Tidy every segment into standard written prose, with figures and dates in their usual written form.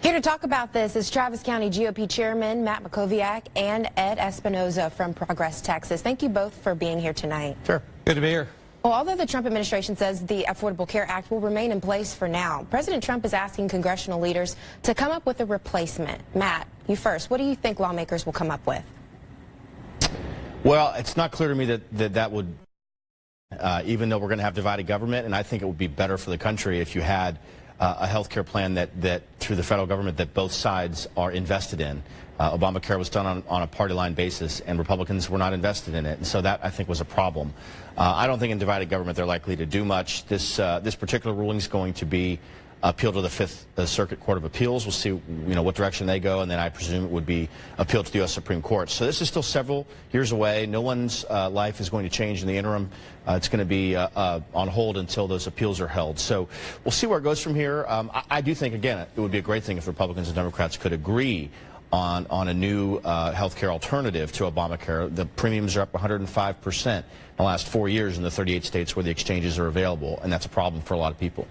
Here to talk about this is Travis County GOP Chairman Matt Mackowiak and Ed Espinoza from Progress, Texas. Thank you both for being here tonight. Sure. Good to be here. Well, although the Trump administration says the Affordable Care Act will remain in place for now, President Trump is asking congressional leaders to come up with a replacement. Matt, you first. What do you think lawmakers will come up with? Well, it's not clear to me that would, even though we're going to have divided government, and I think it would be better for the country if you had a health care plan that through the federal government that both sides are invested in. Obamacare was done on a party line basis, and Republicans were not invested in it, and so that I think was a problem. I don't think in divided government they're likely to do much. This particular ruling is going to be appealed to the Fifth Circuit Court of Appeals. We'll see, what direction they go, and then I presume it would be appealed to the U.S. Supreme Court. So this is still several years away. No one's life is going to change in the interim. It's going to be on hold until those appeals are held. So we'll see where it goes from here. I do think, again, it would be a great thing if Republicans and Democrats could agree on a new health care alternative to Obamacare. The premiums are up 105% in the last 4 years in the 38 states where the exchanges are available, and that's a problem for a lot of people.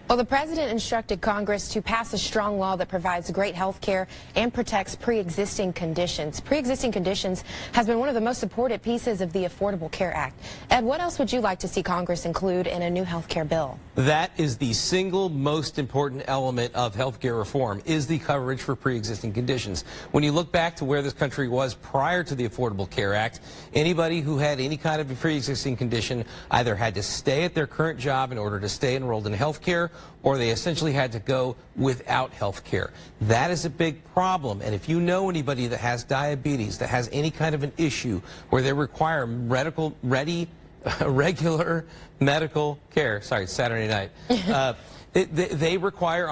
Well, the president instructed Congress to pass a strong law that provides great health care and protects pre-existing conditions. Pre-existing conditions has been one of the most supported pieces of the Affordable Care Act. Ed, what else would you like to see Congress include in a new health care bill? That is the single most important element of health care reform, is the coverage for pre-existing conditions. When you look back to where this country was prior to the Affordable Care Act, anybody who had any kind of a pre-existing condition either had to stay at their current job in order to stay enrolled in health care, or they essentially had to go without health care. That is a big problem, and if you know anybody that has diabetes, that has any kind of an issue where they require regular medical care, sorry, it's Saturday night, they require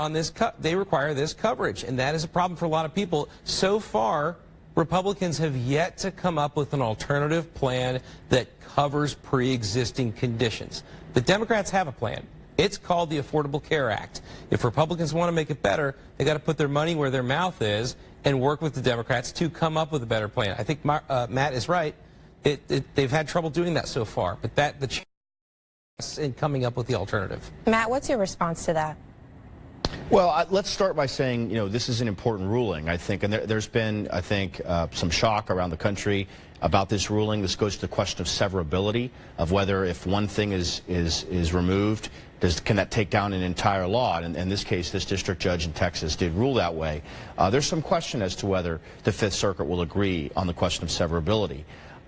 this coverage, and that is a problem for a lot of people. So far, Republicans have yet to come up with an alternative plan that covers pre-existing conditions. The Democrats have a plan. It's called the Affordable Care Act. If Republicans want to make it better, they got to put their money where their mouth is and work with the Democrats to come up with a better plan. I think Matt is right. They've had trouble doing that so far, but the chance in coming up with the alternative. Matt, what's your response to that? Well, let's start by saying, this is an important ruling, I think, and there's been, I think, some shock around the country about this ruling. This goes to the question of severability, of whether if one thing is removed, can that take down an entire law? And in this case, this district judge in Texas did rule that way. There's some question as to whether the Fifth Circuit will agree on the question of severability.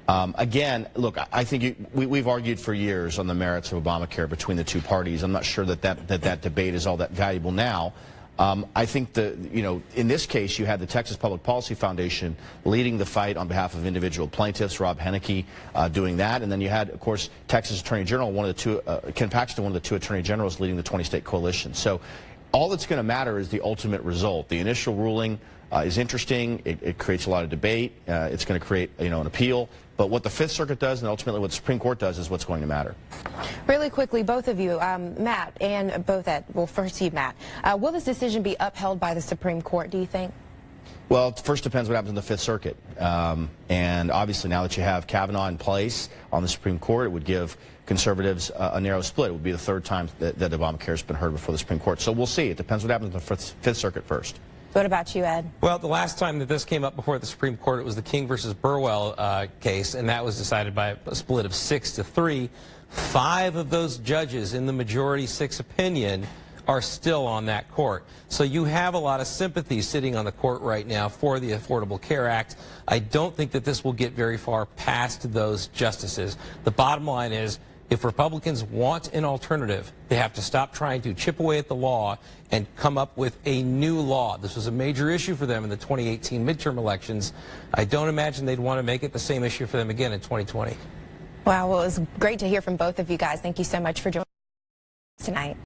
Again, look, I think we've argued for years on the merits of Obamacare between the two parties. I'm not sure that debate is all that valuable now. I think in this case, you had the Texas Public Policy Foundation leading the fight on behalf of individual plaintiffs, Rob Henneke doing that, and then you had, of course, Texas Attorney General, one of the two, Ken Paxton, one of the two Attorney Generals leading the 20-state coalition. So all that's going to matter is the ultimate result. The initial ruling is interesting. It creates a lot of debate. It's going to create, an appeal. But what the Fifth Circuit does and ultimately what the Supreme Court does is what's going to matter. Really quickly, both of you, Matt and both Ed, well, first you, Matt, will this decision be upheld by the Supreme Court, do you think? Well, it first depends what happens in the Fifth Circuit. And obviously now that you have Kavanaugh in place on the Supreme Court, it would give conservatives a narrow split. It would be the third time that Obamacare has been heard before the Supreme Court. So we'll see. It depends what happens in the Fifth Circuit first. What about you, Ed? Well, the last time that this came up before the Supreme Court, it was the King versus Burwell case, and that was decided by a split of 6-3. 5 of those judges in the majority 6 opinion are still on that court. So you have a lot of sympathy sitting on the court right now for the Affordable Care Act. I don't think that this will get very far past those justices. The bottom line is, if Republicans want an alternative, they have to stop trying to chip away at the law and come up with a new law. This was a major issue for them in the 2018 midterm elections. I don't imagine they'd want to make it the same issue for them again in 2020. Wow, well, it was great to hear from both of you guys. Thank you so much for joining us tonight.